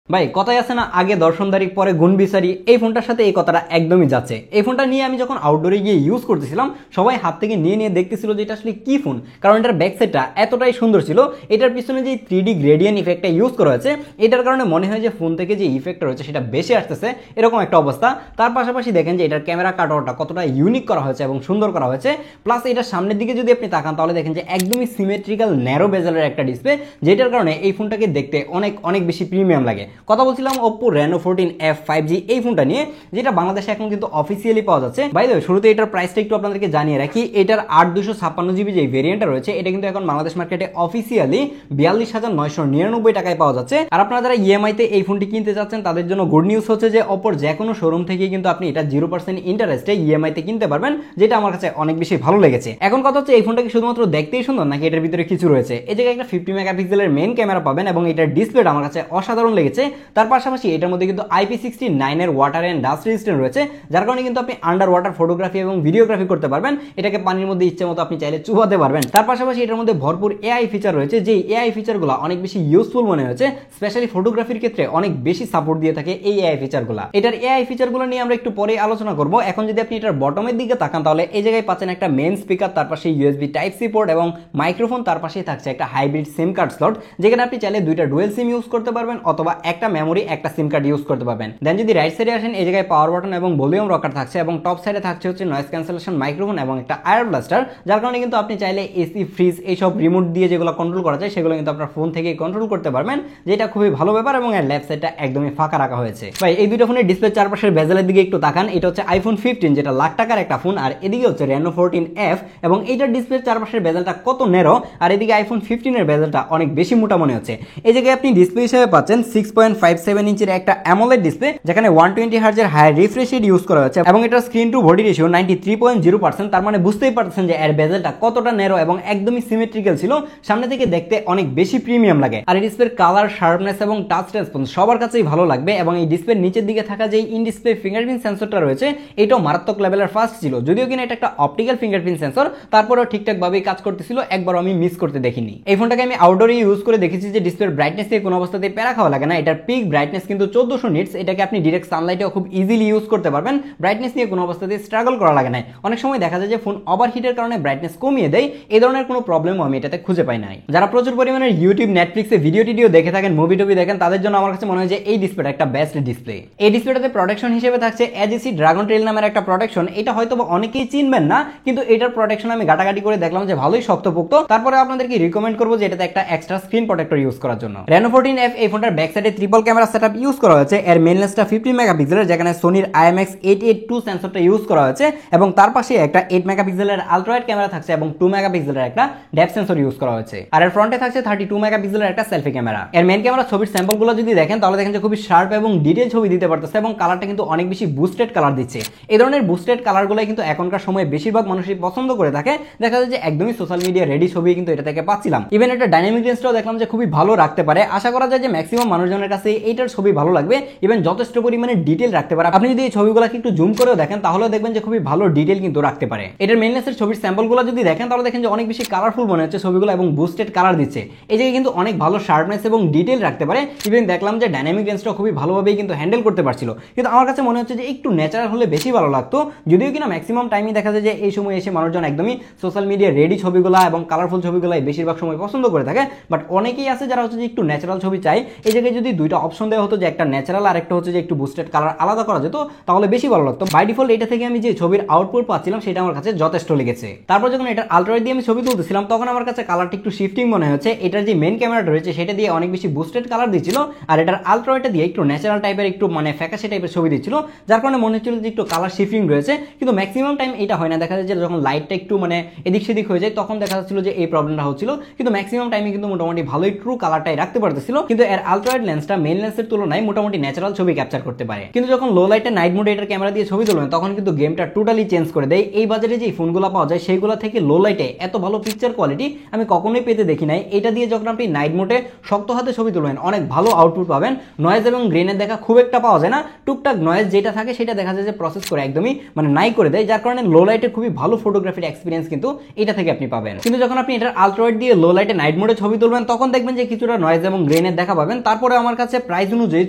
ভাই কথাই আছে না, আগে দর্শনদারি পরে গুণ বিচারি। এই ফোনটার সাথে এই কথাটা একদমই যাচ্ছে। এই ফোনটা নিয়ে আমি যখন আউটডোরে গিয়ে ইউজ করতেছিলাম, সবাই হাত থেকে নিয়ে নিয়ে দেখতেছিল যে এটা আসলে কি ফোন, কারণ এটার ব্যাক সাইডটা এতটাই সুন্দর ছিল। এটার পিছনে যে 3D গ্রেডিয়েন্ট ইফেক্টটা ইউজ করা হয়েছে, এটার কারণে মনে হয় যে ফোন থেকে যে ইফেক্টটা রয়েছে সেটা বেশি আসতেছে, এরকম একটা অবস্থা। তার পাশাপাশি দেখেন যে এটার ক্যামেরা কাটআউটটা কতটা ইউনিক করা হয়েছে এবং সুন্দর করা হয়েছে। প্লাস এটার সামনের দিকে যদি আপনি তাকান তাহলে দেখেন যে একদমই সিমেট্রিক্যাল ন্যারো বেজেলের একটা ডিসপ্লে, যেটার কারণে এই ফোনটাকে দেখতে অনেক অনেক বেশি প্রিমিয়াম লাগে। কথা বলছিলাম Oppo Reno 14F 5G এই ফোনটা নিয়ে, যেটা বাংলাদেশে এখন কিন্তু অফিসিয়ালি পাওয়া যাচ্ছে। বাই দ্য ওয়ে, শুরুতে এটার প্রাইসটা একটু আপনাদেরকে জানিয়ে রাখি। এটার 8256GB যে ভেরিয়েন্টটা রয়েছে, এটা কিন্তু এখন বাংলাদেশ মার্কেটে অফিসিয়ালি 42,999 টাকায় পাওয়া যাচ্ছে। আর আপনারা যারা ইএমআই তে এই ফোনটি কিনতে যাচ্ছেন তাদের জন্য গুড নিউজ হচ্ছে যে Oppo যে কোনো শোরুম থেকে কিন্তু আপনি এটা 0% ইন্টারেস্টে ইএমআই তে কিনতে পারবেন, যেটা আমার কাছে অনেক বেশি ভালো লেগেছে। এখন কথা হচ্ছে এই ফোনটা কি শুধুমাত্র দেখতেই সুন্দর নাকি এটার ভিতরে কিছু রয়েছে। এই জায়গায় একটা 50 মেগাপিক্সেলের মেইন ক্যামেরা পাবেন এবং এটার ডিসপ্লেটা আমার কাছে অসাধারণ লেগেছে। তার পাশাপাশি এটার মধ্যে কিন্তু IP69 এর ওয়াটার এন্ড ডাস্ট রেজিস্ট্যান্ট রয়েছে, যার কারণে কিন্তু আপনি আন্ডার ওয়াটার ফটোগ্রাফি এবং ভিডিওগ্রাফি করতে পারবেন। এটাকে পানির মধ্যে ইচ্ছে মতো আপনি চাইলে চুবাতে পারবেন। তার পাশাপাশি এটার মধ্যে ভরপুর এআই ফিচার রয়েছে, যে এআই ফিচারগুলো অনেক বেশি ইউজফুল মনে হয়েছে, স্পেশালি ফটোগ্রাফির ক্ষেত্রে অনেক বেশি সাপোর্ট দিয়ে থাকে এই এআই ফিচারগুলো। এটার এআই ফিচারগুলো নিয়ে আমরা একটু পরে আলোচনা করব। এখন যদি আপনি এটার বটমের দিকে তাকান তাহলে এই জায়গায় পাচ্ছেন একটা মেইন স্পিকার, তার পাশে ইউএসবি টাইপ সি পোর্ট এবং মাইক্রোফোন, তার পাশেই থাকছে একটা হাইব্রিড সিম কার্ড স্লট, যেখানে আপনি চাইলে দুইটা ডুয়েল সিম ইউজ করতে পারবেন অথবা একটা মেমোরি একটা সিম কার্ড ইউজ করতে পারবেন। দেন যদি রাইট সাইডে আসেন, এই জায়গায় পাওয়ার বাটন এবং ভলিউম রকার থাকছে এবং টপ সাইডে থাকছে হচ্ছে নয়েজ ক্যান্সেলেশন মাইক্রোফোন এবং একটা এয়ার ব্লাস্টার, যার কারণে কিন্তু আপনি চাইলে এসি ফ্রিজ এইসব রিমোট দিয়ে যেগুলো কন্ট্রোল করা যায় সেগুলো কিন্তু আপনার ফোন থেকে কন্ট্রোল করতে পারবেন, যেটা খুবই ভালো ব্যাপার। এবং এর লেফট সাইডটা একদমই ফাঁকা রাখা হয়েছে। ভাই এই দুটো ফোনের ডিসপ্লে চারপাশের বেজেলের দিকে একটু তাকান। এটা হচ্ছে iPhone 15, যেটা লাখ টাকার একটা ফোন, আর এদিকে হচ্ছে Reno 14F এবং এইটার ডিসপ্লে চারপাশের বেজেলটা কত ন্যারো, আর এদিকে iPhone 15 এর বেজেলটা অনেক বেশি মোটা মনে হচ্ছে। এই জায়গায় আপনি ডিসপ্লে হিসেবে পাচ্ছেন 6.57 ইঞ্চির একটা অ্যামোলেড ডিসপ্লে, যেখানে 120 হার্জের হাই রিফ্রেশ রেট ইউজ করা হয়েছে এবং এটার স্ক্রিন টু বডি রেশিও 93.0%। তার মানে বুঝতেই পারছেন যে এর বেজেলটা কতটা ন্যারো এবং একদমই সিমেট্রিক্যাল ছিল, সামনে থেকে দেখতে অনেক বেশি প্রিমিয়াম লাগে। আর এই ডিসপ্লের কালার, শার্পনেস এবং টাচ রেসপন্স সবার কাছেই ভালো লাগবে। এবং এই ডিসপ্লের নিচের দিকে থাকা যে ইন ডিসপ্লে ফিঙ্গারপ্রিন্ট সেন্সরটা রয়েছে, এটাও মারাত্মক লেভেলের ফাস্ট ছিল। যদিও কিনা এটা একটা অপটিক্যাল ফিঙ্গারপ্রিন্ট সেন্সর, তারপরেও ঠিকঠাক ভাবেই কাজ করতেছিল, একবারও আমি মিস করতে দেখিনি। এই ফোনটাকে আমি আউটডোরে ইউজ করে দেখেছি যে ডিসপ্লের ব্রাইটনেস দিয়ে কোনো অবস্থাতেই প্যারা খাওয়া লাগে না। এটার পিক ব্রাইটনেস কিন্তু 1400 নিটস। এটাকে আপনি ডিরেক্ট সানলাইটেও খুব ইজিলি ইউজ করতে পারবেন, ব্রাইটনেস নিয়ে কোনো অবস্থাতেই স্ট্রাগল করা লাগে না। অনেক সময় দেখা যায় যে ফোন ওভারহিটের কারণে ব্রাইটনেস কমিয়ে দেয়, এই ধরনের কোনো প্রবলেমও আমি এটাতে খুঁজে পাই নাই। যারা প্রচুর পরিমাণে ইউটিউব, নেটফ্লিক্সে ভিডিও টিডিও দেখে থাকেন, মুভি টুভি দেখেন, তাদের জন্য আমার কাছে মনে হয় যে এই ডিসপ্লেটা একটা বেস্ট ডিসপ্লে। এই ডিসপ্লেটাতে প্রোটেকশন হিসেবে থাকছে AGC ড্রাগন ট্রেল নামের একটা প্রোটেকশন। এটা হয়তো অনেকেই চিনবেন না, কিন্তু এটার প্রোটেকশন আমি ঘাটাঘাটি করে দেখলাম যে ভালোই শক্তপোক্ত। তারপরে আপনাদেরকে রিকমেন্ড করবো যে এটাতে একটা এক্সট্রা স্ক্রিন প্রোটেক্টর ইউজ করার জন্য। Reno 14F এই ফোনটার ব্যাক সাইডে ট্রিপল ক্যামেরা সেটআপ ইউজ করা হয়েছে। এর মেইন লেন্সটা 50 মেগাপিক্সেলের, যেখানে সোনির IMX882 সেন্সরটা ইউজ করা হয়েছে এবং তার পাশে একটা 8 মেগাপিক্সেলের আলট্রা ওয়াইড ক্যামেরা থাকছে এবং 2 মেগাপিক্সেলের একটা ডেপথ সেন্সর ইউজ করা হয়েছে। আর এর ফ্রন্টে থাকছে 32 মেগাপিক্সেলের একটা সেলফি ক্যামেরা। এর মেইন ক্যামেরা ছবির স্যাম্পলগুলো যদি দেখেন তাহলে দেখেন যে খুবই শার্প এবং ডিটেইল ছবি দিতে পারতেছে এবং কালারটা কিন্তু অনেক বেশি বুস্টেড কালার দিচ্ছে। এই ধরনের বুস্টেড কালারগুলো কিন্তু এখনকার সময়ে বেশিরভাগ মানুষই পছন্দ করে থাকে। দেখা যায় যে একদমই সোশ্যাল মিডিয়া রেডি ছবি কিন্তু এটা থেকে পাচ্ছিলাম। ইভেন এটা ডাইনামিক রেঞ্জটাও দেখলাম যে খুবই ভালো রাখতে পারে। আশা করা যায় যে ম্যাক্সিমাম মানুষজনের কাছে এইটার ছবি ভালো লাগবে, ইভেন যথেষ্ট পরিমাণে ডিটেইল রাখতে পারে। আপনি যদি এই ছবিগুলোকে একটু জুম করেও দেখেন তাহলে দেখবেন যে খুবই ভালো ডিটেইল কিন্তু রাখতে পারে। এটার মেইন লেন্সের ছবির স্যাম্পলগুলো যদি দেখেন তাহলে দেখেন যে অনেক বেশি কালারফুল মনে হচ্ছে ছবিগুলো এবং বুস্টেড কালার দিচ্ছে। এই জায়গায় কিন্তু অনেক ভালো শার্পনেস এবং ডিটেইল রাখতে পারে। ইভেন দেখলাম যে ডাইনামিক রেঞ্জটাও খুবই ভালোভাবেই কিন্তু হ্যান্ডেল করতে পারছিল। কিন্তু আমার কাছে মনে হচ্ছে যে একটু ন্যাচারাল হলে বেশি ভালো লাগতো। যদিও কিনা ম্যাক্সিমাম টাইমই দেখা যায় যে এই সময় এসে মানুষজন একদমই সোশ্যাল মিডিয়া রেডি ছবিগুলো এবং কালারফুল ছবিগুলাই বেশিরভাগ সময় পছন্দ করে থাকে। বাট অনেকেই আছে যারা হচ্ছে যে একটু ন্যাচারাল ছবি চাই। এই জায়গায় যদি দুইটা অপশন দেওয়া হতো, যে একটা ন্যাচারাল আর একটা হচ্ছে যে একটু বুস্টেড কালার আলাদা করা যেত, তাহলে বেশি ভালো লাগতো। বাই ডিফল্ট এটা থেকে আমি যে ছবির আউটপুট পাচ্ছিলাম সেটা আমার কাছে যথেষ্ট লেগেছে। তারপর যখন এটার আলট্রা দিয়ে আমি ছবি তুলতেছিলাম তখন আমার কাছে কালারটা একটু শিফটিং মনে হচ্ছে। এটার যে মেইন ক্যামেরাটা রয়েছে সেটা দিয়ে অনেক বেশি বুস্টেড কালার দিচ্ছিল, আর এটার আলট্রা দিয়ে একটু ন্যাচারাল টাইপের একটু মানে ফ্যাকাশে টাইপের ছবি দিচ্ছিল, যার কারণে মনে হচ্ছিল যে একটু কালার শিফটিং রয়েছে। কিন্তু ম্যাক্সিমাম টাইম এটা হয় না। দেখা যায় যে যখন লাইটটা একটু মানে এদিক সেদিক হয়ে যায় তখন দেখা যাচ্ছিল যে এই প্রবলেমটা হচ্ছিল। কিন্তু ম্যাক্সিমাম টাইমে কিন্তু মোটামুটি ভালোই ট্রু কালারটাই রাখতে পারতেছিল। কিন্তু এর আলট্রা ওয়াইড লেন্সটা মেইন লেন্সের তুলনায় মোটামুটি ন্যাচারাল ছবি ক্যাপচার করতে পারে। কিন্তু যখন লো লাইটে নাইট মোডে এটার ক্যামেরা দিয়ে ছবি তুলবেন তখন কিন্তু গেমটা টোটালি চেঞ্জ করে দেয়। এই বাজারে যে ফোনগুলো পাওয়া যায় সেইগুলো থেকে লো লাইটে এত ভালো পিকচার কোয়ালিটি আমি কখনোই পেতে দেখি নাই। এটা দিয়ে যখন আপনি নাইট মোডে শক্ত হাতে ছবি তুলবেন অনেক ভালো আউটপুট পাবেন। নয়েজ এবং গ্রেনের দেখা খুব একটা পাওয়া যায় না। টুকটাক নয়েজ যেটা থাকে সেটা দেখা যায় যে প্রসেস করে একদমই মানে নাই করে দেয়, যার কারণে লো লাইটে খুবই ভালো ফটোগ্রাফির এক্সপিরিয়েন্স কিন্তু এটা থেকে আপনি পাবেন। কিন্তু যখন আপনি এটার আলট্রা ওয়াইড দিয়ে লো লাইটে নাইট মোডে ছবি তুলবেন তখন দেখবেন যে কিছুটা নয়েজ এবং গ্রেনের দেখা পাবেন। তারপরে আমার আমার কাছে প্রাইস অনুযায়ী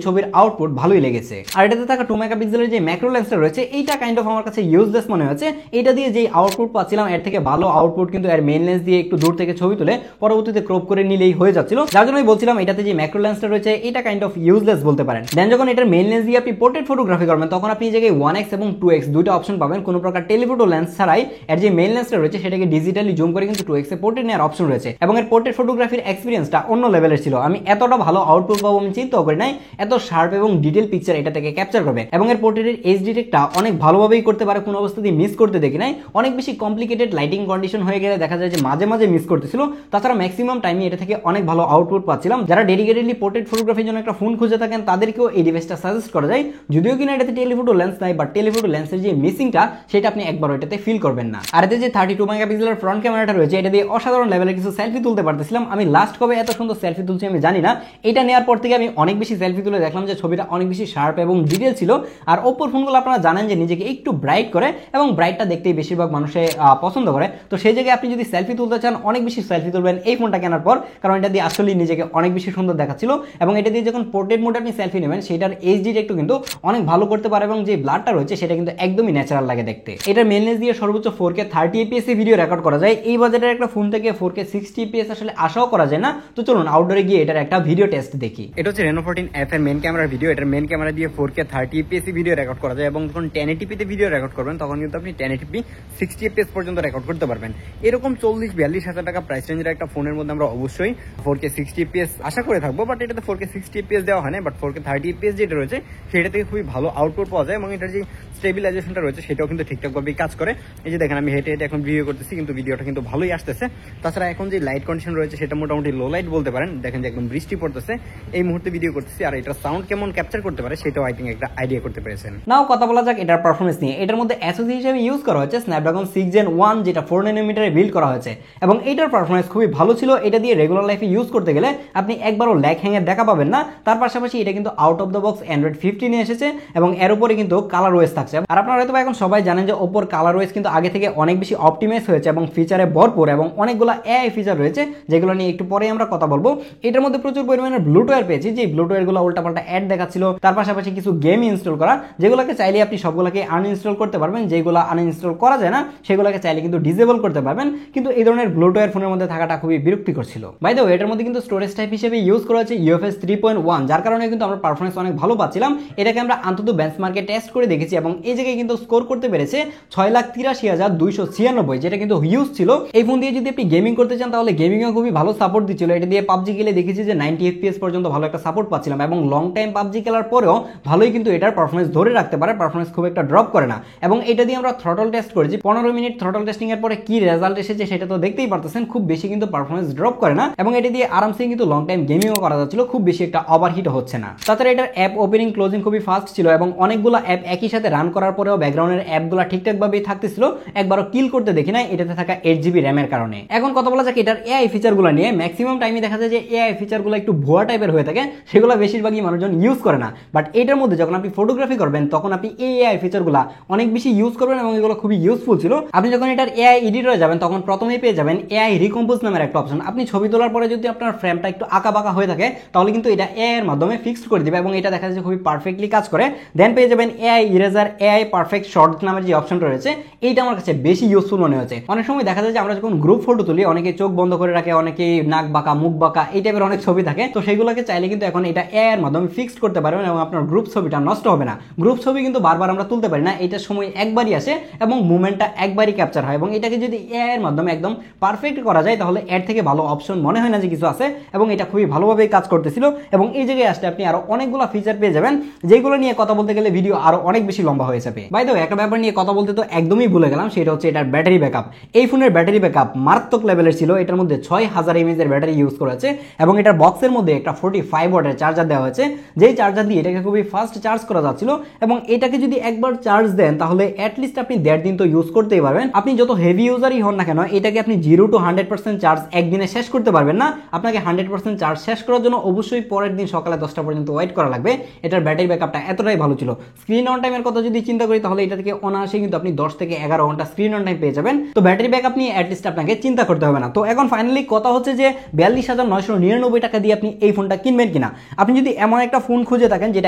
ছবির আউটপুট ভালোই লেগেছে। আর এটাতে থাকা 2 মেগাপিক্সেলের যে ম্যাক্রো লেন্সটা রয়েছে এইটা কাইন্ড অফ আমার কাছে ইউজলেস মনে হয়েছে। এটা দিয়ে যে আউটপুট পাচ্ছিলাম এর থেকে ভালো আউটপুট কিন্তু এর মেইন লেন্স দিয়ে একটু দূর থেকে ছবি তুলে পরবর্তীতে ক্রপ করে নিলেই হয়ে যাচ্ছিল, যার জন্য আমি বলছিলাম এটাতে যে ম্যাক্রো লেন্সটা রয়েছে এটা কাইন্ড অফ ইউজলেস বলতে পারেন। দেন যখন এটার মেইন লেন্স দিয়ে আপনি পোর্ট্রেট ফটোগ্রাফি করবেন তখন আপনি এই জায়গায় 1x এবং 2x দুইটা অপশন পাবেন, কোনো প্রকার টেলিফোটো লেন্স ছাড়াই। এর যে মেইন লেন্সটা রয়েছে সেটাকে ডিজিটালি জুম করে কিন্তু 2x এ পোর্ট্রেট নেওয়ার অপশন রয়েছে এবং এর পোর্ট্রেট ফটোগ্রাফির এক্সপিরিয়েন্সটা অন্য লেভেলের ছিল। আমি এতটা ভালো আউটপুট পাবো আমি চিন্তাও করি নাই, এত শার্প এবং ডিটেল পিকচার এটা থেকে ক্যাপচার করবে এবং এর পোর্ট্রেটের এজ ডিটেক্টটা অনেক ভালোভাবেই করতে পারে, কোনো অবস্থাতেই মিস করতে দেখি নাই। অনেক বেশি কমপ্লিকেটেড লাইটিং কন্ডিশন হয়ে গেলে দেখা যায় যে মাঝে মাঝে মিস করতেছিল, তাছাড়া ম্যাক্সিমাম টাইমে এটা থেকে অনেক ভালো আউটপুট পাচ্ছিলাম। যারা ডেডিকেটেডলি পোর্ট্রেট ফটোগ্রাফির জন্য একটা ফোন খুঁজে থাকেন তাদেরকেও এই ডিভাইসটা সাজেস্ট করা যায়, যদিও কিনা এটাতে টেলিফোটো লেন্স নাই, বাট টেলিফোটো লেন্সের যে মিসিংটা সেটা আপনি একবার এটাতে ফিল করবেন না। আর এতে যে 32 মেগাপিক্সেলের ফ্রন্ট ক্যামেরাটা রয়েছে এটা দিয়ে অসাধারণ লেভেলের কিছু সেলফি তুলতে পারতেছিলাম। আমি লাস্ট কবে এত সুন্দর সেলফি তুলছি আমি জানি না, এটা নেওয়ার পর থেকে আমি অনেক বেশি সেলফি তুলে দেখলাম যে ছবিটা অনেক বেশি শার্প এবং ডিটেল ছিল। আর ওপ্পোর ফোনগুলো আপনারা জানেন যে নিজেকে একটু ব্রাইট করে এবং ব্রাইটটা দেখতেই বেশিরভাগ মানুষে পছন্দ করে, তো সেই জায়গায় আপনি যদি সেলফি তুলতে চান অনেক বেশি সেলফি তুলবেন এই ফোনটা কেনার পর, কারণ এটা দিয়ে আসলে নিজেকে অনেক বেশি সুন্দর দেখাচ্ছিল। এবং এটা দিয়ে যখন পোর্ট্রেট মোডে আপনি সেলফি নেবেন সেটার এইচডিটা একটু কিন্তু অনেক ভালো করতে পারে এবং যে ব্লারটা রয়েছে সেটা কিন্তু একদমই ন্যাচারাল লাগে দেখতে। এটার মেইন লেন্স দিয়ে সর্বোচ্চ 4K 30 fps ভিডিও রেকর্ড করা যায়। এই বাজেটের একটা ফোন থেকে 4K 60 fps আসলে আশাও করা যায় না। তো চলুন আউটডোরে গিয়ে এটার একটা ভিডিও টেস্ট দেখি। এটা হচ্ছে Reno 14F এর মেইন ক্যামেরার ভিডিও। এটার মেইন ক্যামেরা দিয়ে 4K 30 fps ভিডিও রেকর্ড করা যায় এবং যখন 1080p তে ভিডিও রেকর্ড করবেন তখন কিন্তু আপনি 1080p 60 fps পর্যন্ত রেকর্ড করতে পারবেন। এরকম 40-42 হাজার টাকা প্রাইস রেঞ্জের একটা ফোনের মধ্যে আমরা অবশ্যই 4K 60 fps আশা করে থাকবো, বাট এটাতে 4K 60 fps দেওয়া হয় না, বাট 4K 30 fps যেটা রয়েছে সেটা থেকে খুবই ভালো আউটপুট পাওয়া যায় এবং এটার যে স্টেবিলাইজেশনটা রয়েছে সেটাও কিন্তু ঠিকঠাকভাবেই কাজ করে। এই যে দেখেন আমি হেঁটে হেঁটে এখন ভিডিও করতেছি কিন্তু ভিডিওটা কিন্তু ভালোই আসতেছে। তাছাড়া এখন যে লাইট কন্ডিশন রয়েছে সেটা মোটামুটি লো লাইট বলতে পারেন, দেখেন যে একদম বৃষ্টি পড়তেছে এই মুহূর্তে ভিডিও করতেছি। আর এটার সাউন্ড কেমন ক্যাপচার করতে পারে সেটাও আই থিঙ্ক একটা আইডিয়া করতে পেরেছেন। নাও কথা বলা যাক এটার পারফরমেন্স নিয়ে। এটার মধ্যে এসওসি হিসেবে ইউজ করা হয়েছে স্ন্যাপড্রাগন 6 Gen 1 যেটা 4 nanometer বিল্ড করা হয়েছে এবং এটার পারফরমেন্স খুবই ভালো ছিল। এটা দিয়ে রেগুলার লাইফে ইউজ করতে গেলে আপনি একবারও ল্যাগ হ্যাঙের দেখা পাবেন না। তার পাশাপাশি এটা কিন্তু out of the box Android 15 এ এসেছে এবং এর উপরে কিন্তু কালার ওয়েস থাকছে। আর আপনারা হয়তো এখন সবাই জানেন যে ওপ্পোর কালার ওয়েস কিন্তু আগে থেকে অনেক বেশি অপটিমাইজ হয়েছে এবং ফিচারে ভরপুর এবং অনেকগুলো এআই ফিচার রয়েছে যেগুলো নিয়ে একটু পরে আমরা কথা বলবো। এটার মধ্যে প্রচুর পরিমাণে ব্লুটুথ পেয়েছি, যে ব্লুটুথ গুলো উল্টাপাল্টা অ্যাড দেখাচ্ছিল। তার পাশাপাশি কিছু গেম ইনস্টল করা যেগুলোকে চাইলে আপনি সবগুলোকে আনইনস্টল করতে পারবেন, যেগুলো আনইনস্টল করা যায় না সেগুলোকে চাইলে কিন্তু ডিসেবল করতে পারবেন। কিন্তু এই ধরনের ব্লুটুথ ফোনের মধ্যে থাকাটা খুবই বিরক্তিকর ছিল। বাই দ্য ওয়ে এটার মধ্যে কিন্তু স্টোরেজ টাইপ হিসেবে ইউজ করা হচ্ছে UFS 3.1, যার কারণে কিন্তু আমরা পারফরমেন্স অনেক ভালো পাচ্ছিলাম। এটাকে আমরা অন্তত বেঞ্চমার্কে টেস্ট করে দেখেছি এবং এই জায়গায় কিন্তু স্কোর করতে পেরেছে 6,83,296, যেটা কিন্তু হিউজ ছিল। এই ফোন দিয়ে যদি আপনি গেমিং করতে চান তাহলে গেমিংও খুবই ভালো সাপোর্ট দিচ্ছিল। এটা দিয়ে পাবজি খেলে দেখেছি যে 90 fps পর্যন্ত ভালো একটা সাপোর্ট পাচ্ছিলাম এবং লং টাইম পাবজি খেলার পরেও ভালোই কিন্তু এটার পারফরমেন্স ধরে রাখতে পারে, পারফরমেন্স খুব একটা ড্রপ করে না। এবং এটা দিয়ে আমরা থ্রটল টেস্ট করেছি, 15 মিনিট থ্রটল টেস্টিং এর পরে কি রেজাল্ট এসেছে সেটা তো দেখতেই পারতেছেন, খুব বেশি কিন্তু পারফরমেন্স ড্রপ করে না এবং এটা দিয়ে আরামসে কিন্তু লং টাইম গেমিংও করা যাচ্ছিল, খুব বেশি একটা ওভারহিট হচ্ছে না। তাছাড়া এটার অ্যাপ ওপেনিং ক্লোজিং খুবই ফাস্ট ছিল এবং অনেকগুলো অ্যাপ একই সাথে রান করার পরেও ব্যাকগ্রাউন্ডের অ্যাপগুলো ঠিকঠাকভাবেই থাকতেছিল, একবারও কিল করতে দেখি না এটাতে থাকা 8GB র্যামের কারণে। এখন কথা বলা যাক এটার এআই ফিচারগুলো নিয়ে। ম্যাক্সিমাম টাইমে দেখা যায় যে এআই ফিচারগুলো একটু ভুয়া টাইপের হয়ে থাকে, সেগুলো বেশিরভাগই মানুষজন ইউজ করে না। বাট এটার মধ্যে যখন আপনি ফটোগ্রাফি করবেন তখন আপনি এই এআই ফিচারগুলো অনেক বেশি ইউজ করবেন এবং এগুলো খুবই ইউজফুল ছিল। আপনি যখন এটার এআই এডিটরে যাবেন তখন প্রথমেই পেয়ে যাবেন এআই রিকম্পোজ নামের একটা অপশন। আপনি ছবি তোলার পরে যদি আপনার ফ্রেমটা একটু আঁকা বাঁকা হয়ে থাকে তাহলে কিন্তু এটা এআই এর মাধ্যমে ফিক্সড করে দিবে এবং এটা দেখা যাচ্ছে খুবই পারফেক্টলি কাজ করে। দেন পেয়ে যাবেন AI eraser, AI perfect short নামের যে অপশনটা রয়েছে এইটা আমার কাছে বেশি ইউজফুল মনে হচ্ছে। অনেক সময় দেখা যায় যে আমরা যখন গ্রুপ ফটো তুলি অনেকে চোখ বন্ধ করে রাখে, অনেকে নাক বাঁকা মুখ বাঁকা এই টাইপের অনেক ছবি থাকে, তো সেইগুলোকে চাইলে কিন্তু এখন এটা এআই এর মাধ্যমে ফিক্সড করতে পারবেন এবং আপনার গ্রুপ ছবিটা নষ্ট হবে না। গ্রুপ ছবি কিন্তু বারবার আমরা তুলতে পারি না, এইটার সময় একবারই আসে এবং মুভমেন্টটা একবারই ক্যাপচার হয় এবং এটাকে যদি এআই এর মাধ্যমে একদম পারফেক্ট করা যায় তাহলে এর থেকে ভালো অপশন মনে হয় না যে কিছু আছে এবং এটা খুবই ভালোভাবেই কাজ করতেছিল। এবং এই জায়গায় আসলে আপনি আরো অনেকগুলো ফিচার পেয়ে যাবেন যেগুলো নিয়ে কথা বলতে গেলে ভিডিও আরো অনেক বেশি লম্বা হয়ে যাবে। বাই দ্য ওয়ে একটা ব্যাপার নিয়ে কথা বলতে তো একদমই ভুলে গেলাম, সেটা হচ্ছে এটার ব্যাটারি ব্যাকআপ। এই ফোনের ব্যাটারি ব্যাকআপ মারাত্মক লেভেলের ছিল। এটার মধ্যে 6000 mAh এর ব্যাটারি ইউজ করা হয়েছে এবং এটার বক্সের মধ্যে একটা 45 ওয়াটের চার্জার দেওয়া হয়েছে, যেই চার্জার দিয়ে এটাকে খুবই ফাস্ট চার্জ করা যাচ্ছিল এবং এটাকে যদি একবার চার্জ দেন তাহলে অ্যাটলিস্ট আপনি 1.5 দিন তো ইউজ করতেই পারবেন। আপনি যত হেভি ইউজারই হন না কেন এটাকে আপনি 0 to 100% চার্জ একদিনে শেষ করতে পারবেন না। আপনাকে 100% চার্জ শেষ করার জন্য অবশ্যই পরের দিন সকালে 10টা পর্যন্ত ওয়েট করা লাগবে। এটার ব্যাটারি ব্যাকআপটা এতটাই ভালো ছিল। স্ক্রিন অন টাইমের কথা যদি চিন্তা করি তাহলে এটা থেকে অনায়াসে কিন্তু আপনি 10 থেকে 11 ঘন্টা স্ক্রিন অন টাইম পেয়ে যাবেন। তো ব্যাটারি ব্যাকআপ নিয়ে অ্যাটলিস্ট আপনাকে চিন্তা করতে হবে না। তো এখন ফাইনালি কথা হচ্ছে যে 42,999 টাকা দিয়ে আপনি এই ফোনটা কিনবেন কিনা। আপনি যদি এমন একটা ফোন খুঁজে থাকেন যেটা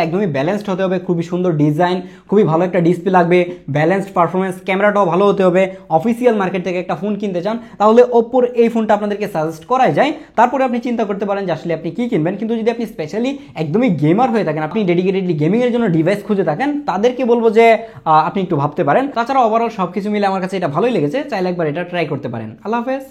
একদমই ব্যালেন্সড হতে হবে, খুবই সুন্দর ডিজাইন, খুবই ভালো একটা ডিসপ্লে লাগবে, ব্যালেন্সড পারফরমেন্স, ক্যামেরাটাও ভালো হতে হবে, অফিসিয়াল মার্কেট থেকে একটা ফোন কিনতে চান, তাহলে ওপ্পোর এই ফোনটা আপনাদেরকে সাজেস্ট করাই যায়। তারপরে আপনি চিন্তা করতে পারেন যে আসলে আপনি কি কিনবেন। কিন্তু যদি আপনি স্পেশালি একদমই গেমার হয়ে থাকেন, আপনি ডেডিকেটেডলি গেমিং এর জন্য ডিভাইস খুঁজে থাকেন, তাদেরকে বলবো যে আপনি একটু ভাবতে পারেন। তাছাড়া ওভারঅল সবকিছু মিলে আমার কাছে এটা ভালোই লেগেছে, চাইলে একবার এটা ট্রাই করতে পারেন। আল্লাহ হাফেজ।